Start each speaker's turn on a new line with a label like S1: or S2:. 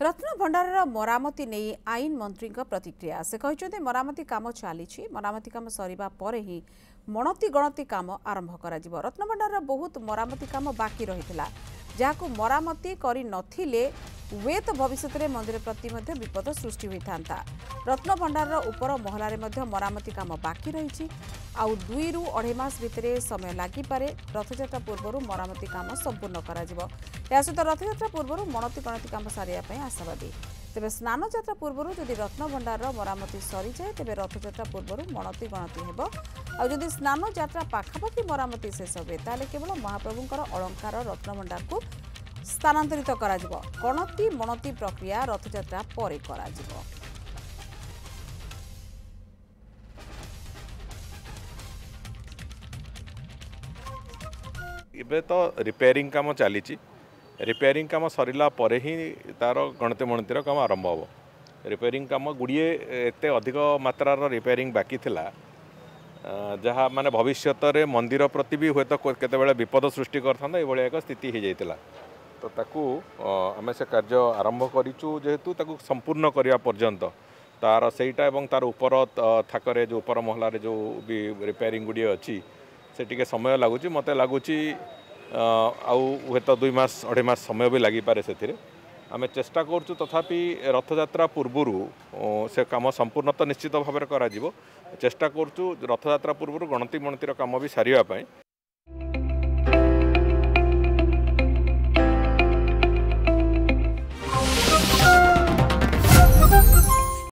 S1: रत्न भंडार मरामती नहीं आईन मंत्री प्रतिक्रिया से कहते मरामती काम चली मरामती काम सरिबा परे ही मणति गणति काम आरंभ कर रत्न भंडार बहुत मरामती काम बाकी रही जहां मरामती कर नथिले हुए तो भविष्य में मंदिर प्रति विपद सृष्टि होता। रत्न भंडार उपर महलार मरामती काम बाकी रही आउ 2 ରୁ 2.5 मास भितर समय लागिपारे। रथयात्रा पूर्व मरामती काम संपूर्ण कर सहित रथयात्रा पूर्व मणति गणति काम सारे आशावादी। तेज स्नान यात्रा पूर्व जदि रत्न भंडार मरामती सरी जाए तेज रथयात्रा पूर्व मणति गणति हो आदि स्नान यात्रा पाखापाखि मरामती शेष हुए ताले केवल महाप्रभुंकर अलंकार रत्न भंडार को स्थानांतरित करा जिवो। गणति मणति प्रक्रिया रथयात्रा परे करा जिवो।
S2: इबे तो रिपेयरिंग काम चली रिपेयरिंग काम सरला परे ही तार गणति मणतिर काम आरंभ हो। रिपेयरिंग काम गुड़िए एते अधिक मात्रार रिपेयरिंग बाकी थिला जहाँ माने भविष्य मंदिर प्रति भी हुए तो केतेबेले विपद सृष्टि करथांदा ए भलिया एक स्थिति हो जाइतिला। तो ताकू आमे से कार्य आरंभ करिचु जेहेतु ताकू संपूर्ण करिया पर्यंत तार सेटा एवं तार ऊपर थाकरे जो ऊपर महलारे जो भी रिपेयरिंग गुड़िए अच्छी से टिके समय लगुच मत लगुच आउ तो 2 मास 2.5 मास समय भी लगिपारे से आम चेष्टा करूँ तथापि रथयात्रा पूर्वर से काम संपूर्ण तो निश्चित भाव में चेष्टा करूँ रथयात्रा पूर्व गणति मणतिर काम भी सारे।